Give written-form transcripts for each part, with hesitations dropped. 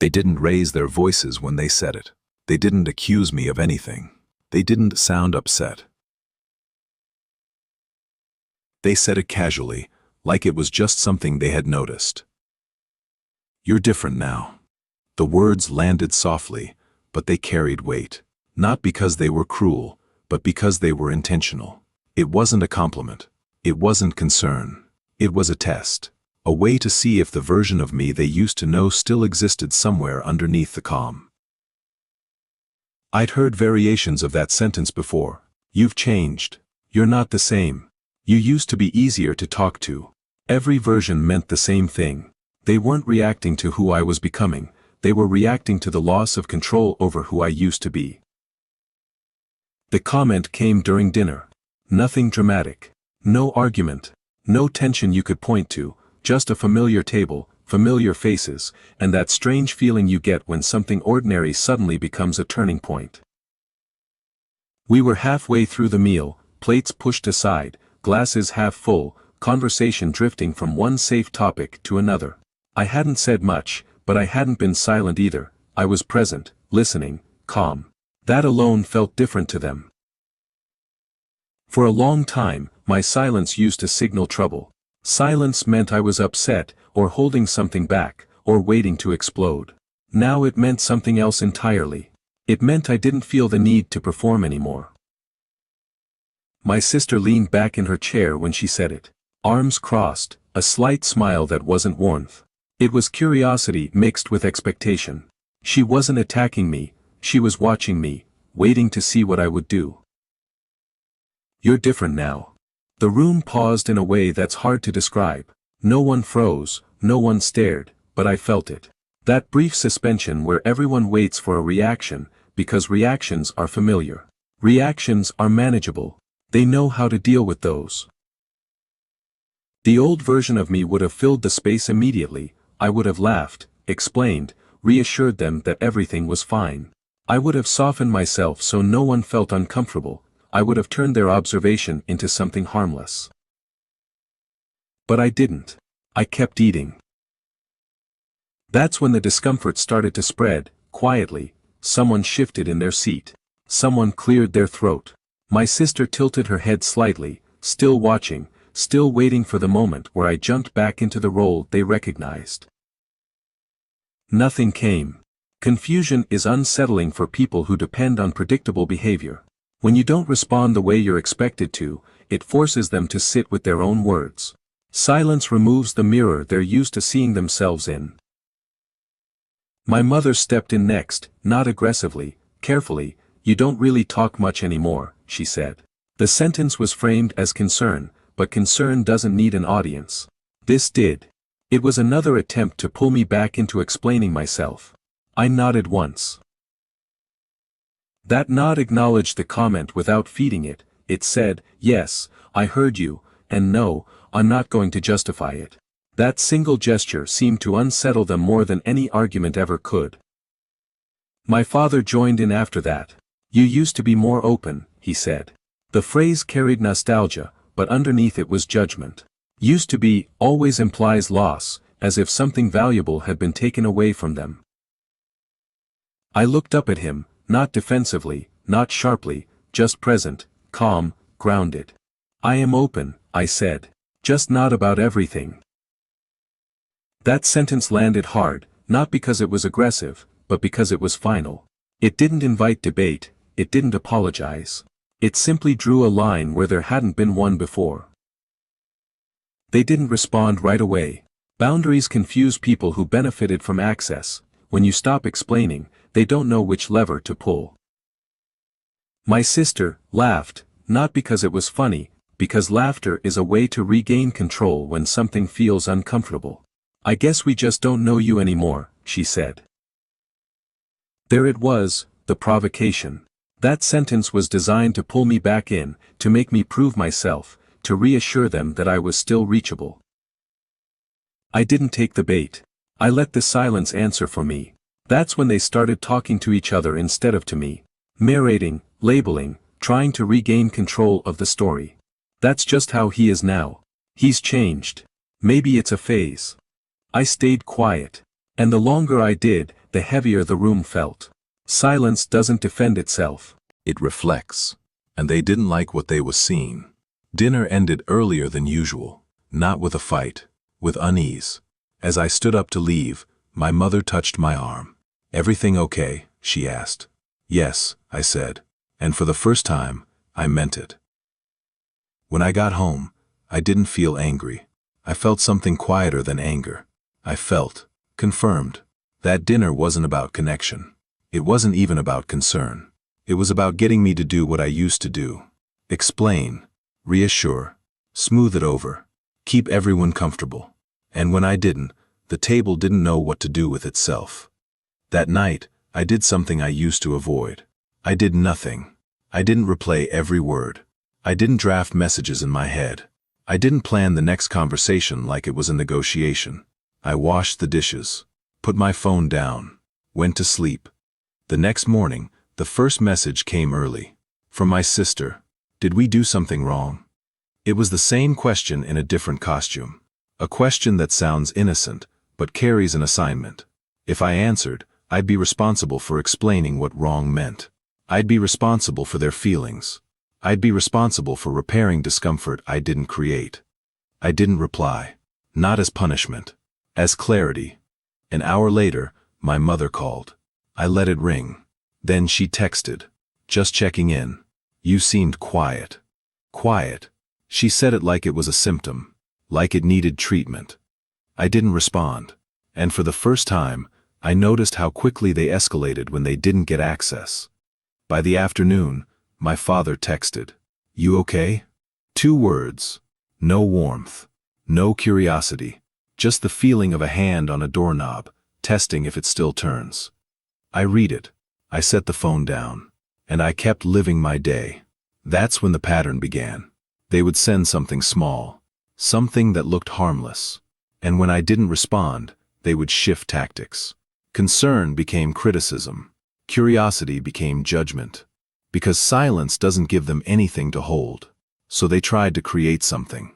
They didn't raise their voices when they said it. They didn't accuse me of anything. They didn't sound upset. They said it casually, like it was just something they had noticed. "You're different now." The words landed softly, but they carried weight. Not because they were cruel, but because they were intentional. It wasn't a compliment. It wasn't concern. It was a test. A way to see if the version of me they used to know still existed somewhere underneath the calm. I'd heard variations of that sentence before. "You've changed. You're not the same. You used to be easier to talk to." Every version meant the same thing. They weren't reacting to who I was becoming. They were reacting to the loss of control over who I used to be. The comment came during dinner. Nothing dramatic. No argument. No tension you could point to, just a familiar table, familiar faces, and that strange feeling you get when something ordinary suddenly becomes a turning point. We were halfway through the meal, plates pushed aside, glasses half full, conversation drifting from one safe topic to another. I hadn't said much, but I hadn't been silent either. I was present, listening, calm. That alone felt different to them. For a long time, my silence used to signal trouble. Silence meant I was upset, or holding something back, or waiting to explode. Now it meant something else entirely. It meant I didn't feel the need to perform anymore. My sister leaned back in her chair when she said it. Arms crossed, a slight smile that wasn't warmth. It was curiosity mixed with expectation. She wasn't attacking me, she was watching me, waiting to see what I would do. "You're different now." The room paused in a way that's hard to describe. No one froze, no one stared, but I felt it. That brief suspension where everyone waits for a reaction, because reactions are familiar. Reactions are manageable. They know how to deal with those. The old version of me would have filled the space immediately. I would have laughed, explained, reassured them that everything was fine. I would have softened myself so no one felt uncomfortable. I would have turned their observation into something harmless. But I didn't. I kept eating. That's when the discomfort started to spread, quietly. Someone shifted in their seat. Someone cleared their throat. My sister tilted her head slightly, still watching, still waiting for the moment where I jumped back into the role they recognized. Nothing came. Confusion is unsettling for people who depend on predictable behavior. When you don't respond the way you're expected to, it forces them to sit with their own words. Silence removes the mirror they're used to seeing themselves in. My mother stepped in next, not aggressively, carefully. "You don't really talk much anymore," she said. The sentence was framed as concern, but concern doesn't need an audience. This did. It was another attempt to pull me back into explaining myself. I nodded once. That nod acknowledged the comment without feeding it. It said, "Yes, I heard you, and no, I'm not going to justify it." That single gesture seemed to unsettle them more than any argument ever could. My father joined in after that. "You used to be more open," he said. The phrase carried nostalgia, but underneath it was judgment. "Used to be" always implies loss, as if something valuable had been taken away from them. I looked up at him, not defensively, not sharply, just present, calm, grounded. "I am open," I said. "Just not about everything." That sentence landed hard, not because it was aggressive, but because it was final. It didn't invite debate, it didn't apologize. It simply drew a line where there hadn't been one before. They didn't respond right away. Boundaries confuse people who benefited from access. When you stop explaining, they don't know which lever to pull. My sister laughed, not because it was funny, because laughter is a way to regain control when something feels uncomfortable. "I guess we just don't know you anymore," she said. There it was, the provocation. That sentence was designed to pull me back in, to make me prove myself, to reassure them that I was still reachable. I didn't take the bait. I let the silence answer for me. That's when they started talking to each other instead of to me. Narrating, labeling, trying to regain control of the story. That's just how he is now. He's changed. Maybe it's a phase. I stayed quiet. And the longer I did, the heavier the room felt. Silence doesn't defend itself. It reflects. And they didn't like what they was seeing. Dinner ended earlier than usual, not with a fight, with unease. As I stood up to leave, my mother touched my arm. "Everything okay?" she asked. "Yes," I said, and for the first time, I meant it. When I got home, I didn't feel angry. I felt something quieter than anger. I felt, confirmed, that dinner wasn't about connection. It wasn't even about concern. It was about getting me to do what I used to do. Explain, reassure, smooth it over, keep everyone comfortable. And when I didn't, the table didn't know what to do with itself. That night, I did something I used to avoid. I did nothing. I didn't replay every word. I didn't draft messages in my head. I didn't plan the next conversation like it was a negotiation. I washed the dishes, put my phone down, went to sleep. The next morning, the first message came early. From my sister. Did we do something wrong? It was the same question in a different costume. A question that sounds innocent, but carries an assignment. If I answered, I'd be responsible for explaining what wrong meant. I'd be responsible for their feelings. I'd be responsible for repairing discomfort I didn't create. I didn't reply. Not as punishment. As clarity. An hour later, my mother called. I let it ring. Then she texted. "Just checking in. You seemed quiet." Quiet. She said it like it was a symptom. Like it needed treatment. I didn't respond. And for the first time, I noticed how quickly they escalated when they didn't get access. By the afternoon, my father texted, "You okay?" 2 words. No warmth. No curiosity. Just the feeling of a hand on a doorknob, testing if it still turns. I read it. I set the phone down. And I kept living my day. That's when the pattern began. They would send something small. Something that looked harmless. And when I didn't respond, they would shift tactics. Concern became criticism. Curiosity became judgment. Because silence doesn't give them anything to hold. So they tried to create something.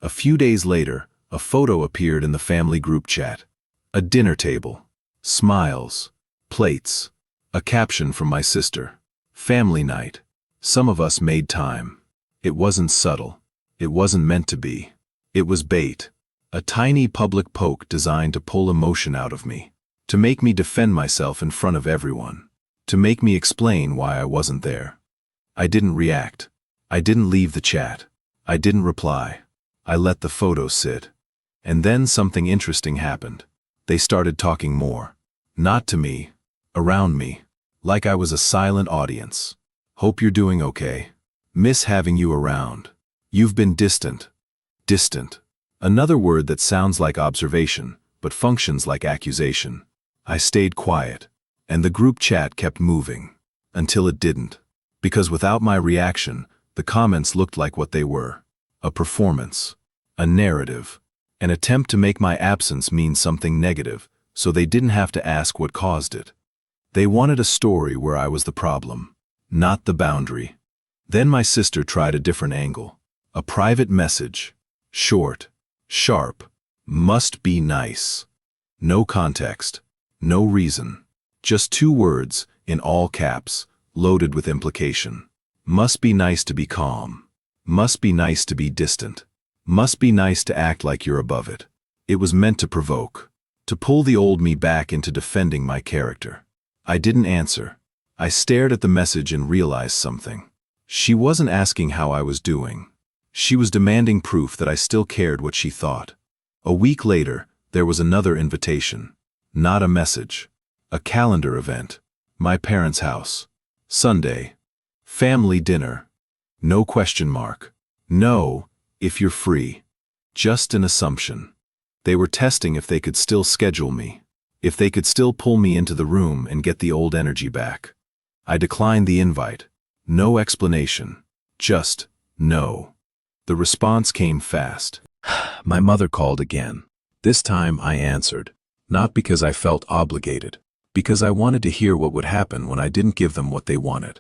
A few days later, a photo appeared in the family group chat. A dinner table. Smiles. Plates. A caption from my sister. Family night. Some of us made time. It wasn't subtle. It wasn't meant to be. It was bait. A tiny public poke designed to pull emotion out of me. To make me defend myself in front of everyone. To make me explain why I wasn't there. I didn't react. I didn't leave the chat. I didn't reply. I let the photo sit. And then something interesting happened. They started talking more. Not to me. Around me. Like I was a silent audience. "Hope you're doing okay. Miss having you around. You've been distant." Distant. Another word that sounds like observation, but functions like accusation. I stayed quiet. And the group chat kept moving. Until it didn't. Because without my reaction, the comments looked like what they were. A performance. A narrative. An attempt to make my absence mean something negative, so they didn't have to ask what caused it. They wanted a story where I was the problem, not the boundary. Then my sister tried a different angle. A private message. Short. Sharp. Must be nice. No context. No reason. Just 2 words, in all caps, loaded with implication. Must be nice to be calm. Must be nice to be distant. Must be nice to act like you're above it. It was meant to provoke. To pull the old me back into defending my character. I didn't answer. I stared at the message and realized something. She wasn't asking how I was doing. She was demanding proof that I still cared what she thought. A week later, there was another invitation. Not a message. A calendar event. My parents' house. Sunday. Family dinner. No question mark. No, if you're free. Just an assumption. They were testing if they could still schedule me. If they could still pull me into the room and get the old energy back. I declined the invite. No explanation. Just no. The response came fast. My mother called again. This time I answered. Not because I felt obligated. Because I wanted to hear what would happen when I didn't give them what they wanted.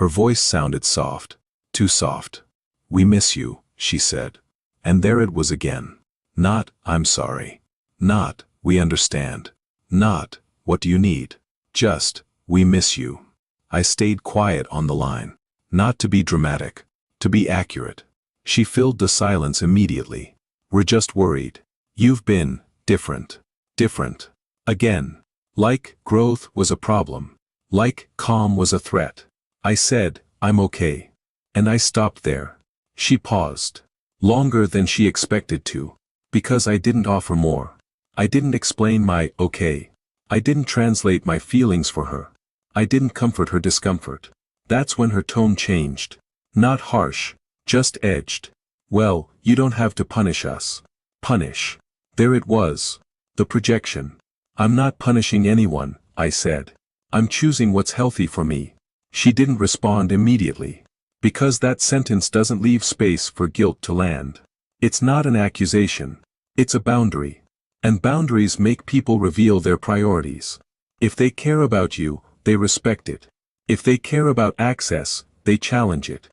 Her voice sounded soft. Too soft. "We miss you," she said. And there it was again. Not, "I'm sorry." Not, "We understand." Not, What do you need? Just, we miss you. I stayed quiet on the line. Not to be dramatic, to be accurate. She filled the silence immediately. We're just worried. You've been different. Different. Again. Like growth was a problem. Like calm was a threat. I said, I'm okay. And I stopped there. She paused. Longer than she expected to. Because I didn't offer more. I didn't explain my okay. I didn't translate my feelings for her. I didn't comfort her discomfort. That's when her tone changed. Not harsh, just edged. Well, you don't have to punish us. Punish. There it was. The projection. I'm not punishing anyone, I said. I'm choosing what's healthy for me. She didn't respond immediately. Because that sentence doesn't leave space for guilt to land. It's not an accusation. It's a boundary. And boundaries make people reveal their priorities. If they care about you, they respect it. If they care about access, they challenge it.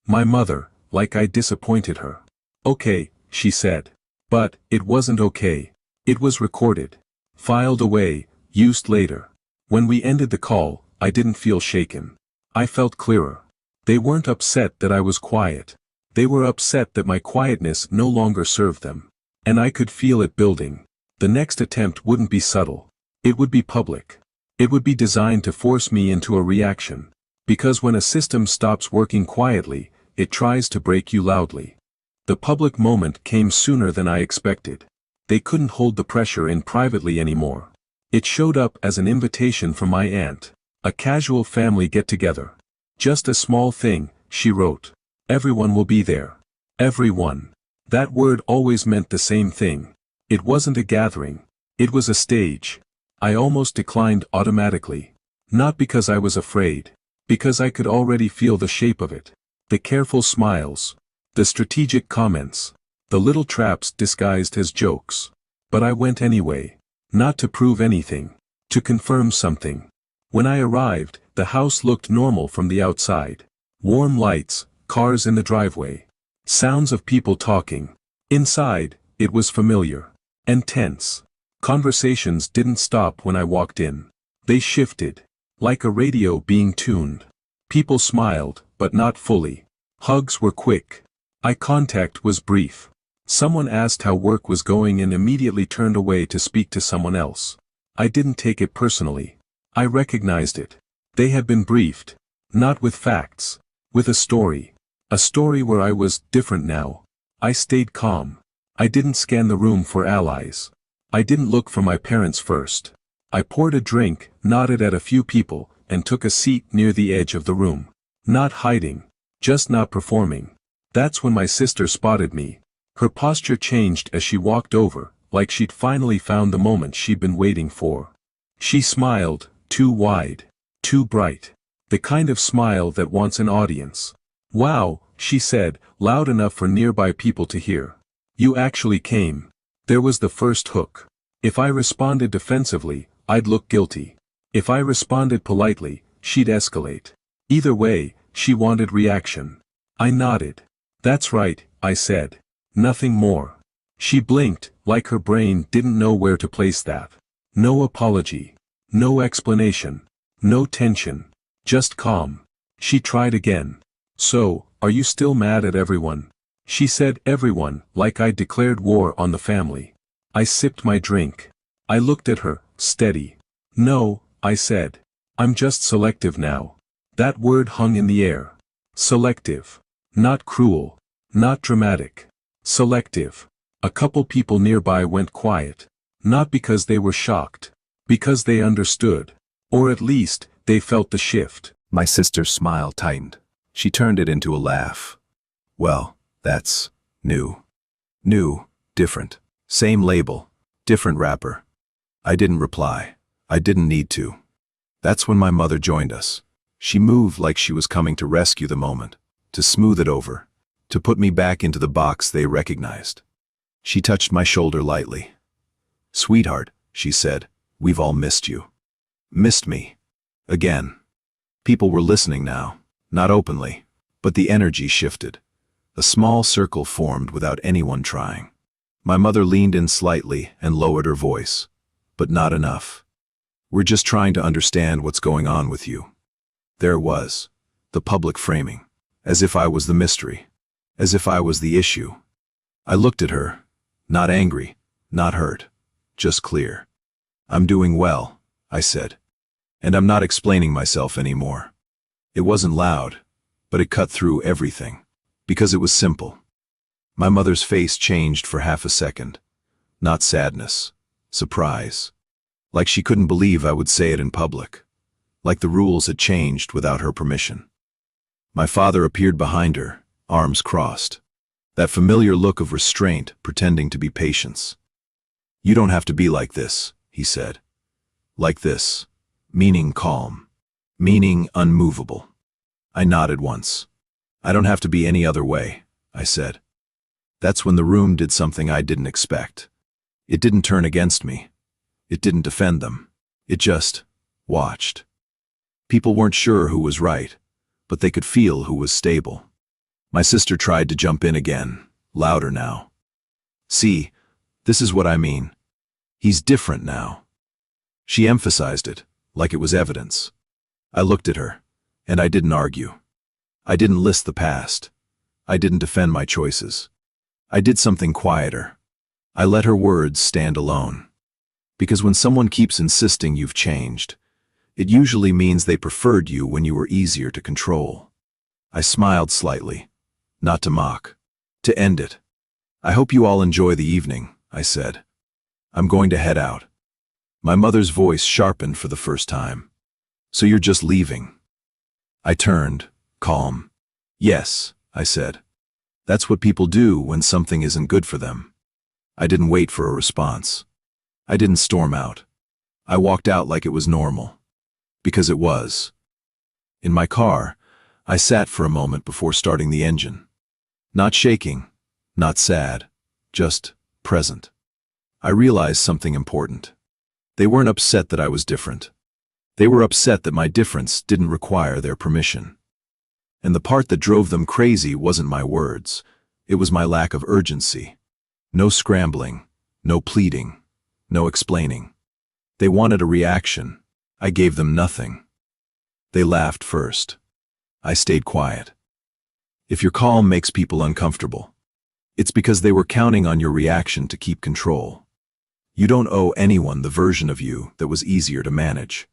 My mother, like I disappointed her. Okay, she said. But it wasn't okay. It was recorded. Filed away, used later. When we ended the call, I didn't feel shaken. I felt clearer. They weren't upset that I was quiet. They were upset that my quietness no longer served them. And I could feel it building. The next attempt wouldn't be subtle. It would be public. It would be designed to force me into a reaction. Because when a system stops working quietly, it tries to break you loudly. The public moment came sooner than I expected. They couldn't hold the pressure in privately anymore. It showed up as an invitation from my aunt. A casual family get-together. Just a small thing, she wrote. Everyone will be there. Everyone. That word always meant the same thing. It wasn't a gathering. It was a stage. I almost declined automatically. Not because I was afraid. Because I could already feel the shape of it. The careful smiles. The strategic comments. The little traps disguised as jokes. But I went anyway. Not to prove anything. To confirm something. When I arrived, the house looked normal from the outside. Warm lights, cars in the driveway. Sounds of people talking. Inside, it was familiar. And tense. Conversations didn't stop when I walked in. They shifted. Like a radio being tuned. People smiled, but not fully. Hugs were quick. Eye contact was brief. Someone asked how work was going and immediately turned away to speak to someone else. I didn't take it personally. I recognized it. They had been briefed. Not with facts. With a story. A story where I was different now. I stayed calm. I didn't scan the room for allies. I didn't look for my parents first. I poured a drink, nodded at a few people, and took a seat near the edge of the room. Not hiding. Just not performing. That's when my sister spotted me. Her posture changed as she walked over, like she'd finally found the moment she'd been waiting for. She smiled, too wide. Too bright. The kind of smile that wants an audience. Wow, she said, loud enough for nearby people to hear. You actually came. There was the first hook. If I responded defensively, I'd look guilty. If I responded politely, she'd escalate. Either way, she wanted reaction. I nodded. That's right, I said. Nothing more. She blinked, like her brain didn't know where to place that. No apology. No explanation. No tension. Just calm. She tried again. So, are you still mad at everyone? She said everyone, like I'd declared war on the family. I sipped my drink. I looked at her, steady. No, I said. I'm just selective now. That word hung in the air. Selective. Not cruel. Not dramatic. Selective. A couple people nearby went quiet. Not because they were shocked. Because they understood. Or at least, they felt the shift. My sister's smile tightened. She turned it into a laugh. Well, that's new. New, different. Same label, different wrapper. I didn't reply. I didn't need to. That's when my mother joined us. She moved like she was coming to rescue the moment, to smooth it over, to put me back into the box they recognized. She touched my shoulder lightly. Sweetheart, she said, we've all missed you. Missed me. Again. People were listening now, not openly, but the energy shifted. A small circle formed without anyone trying. My mother leaned in slightly and lowered her voice, but not enough. We're just trying to understand what's going on with you. There it was, the public framing, as if I was the mystery, as if I was the issue. I looked at her, not angry, not hurt, just clear. I'm doing well, I said. And I'm not explaining myself anymore. It wasn't loud, but it cut through everything, because it was simple. My mother's face changed for half a second. Not sadness, surprise. Like she couldn't believe I would say it in public. Like the rules had changed without her permission. My father appeared behind her, arms crossed. That familiar look of restraint pretending to be patience. You don't have to be like this, he said. Like this, meaning calm, meaning unmovable. I nodded once. I don't have to be any other way, I said. That's when the room did something I didn't expect. It didn't turn against me. It didn't defend them. It just watched. People weren't sure who was right, but they could feel who was stable. My sister tried to jump in again, louder now. See, this is what I mean. He's different now. She emphasized it, like it was evidence. I looked at her, and I didn't argue. I didn't list the past. I didn't defend my choices. I did something quieter. I let her words stand alone. Because when someone keeps insisting you've changed, it usually means they preferred you when you were easier to control. I smiled slightly, not to mock, to end it. I hope you all enjoy the evening, I said. I'm going to head out. My mother's voice sharpened for the first time. So you're just leaving? I turned, calm. Yes, I said. That's what people do when something isn't good for them. I didn't wait for a response. I didn't storm out. I walked out like it was normal. Because it was. In my car, I sat for a moment before starting the engine. Not shaking, not sad, just present. I realized something important. They weren't upset that I was different. They were upset that my difference didn't require their permission. And the part that drove them crazy wasn't my words. It was my lack of urgency. No scrambling, no pleading, no explaining. They wanted a reaction. I gave them nothing. They laughed first. I stayed quiet. If your calm makes people uncomfortable, it's because they were counting on your reaction to keep control. You don't owe anyone the version of you that was easier to manage.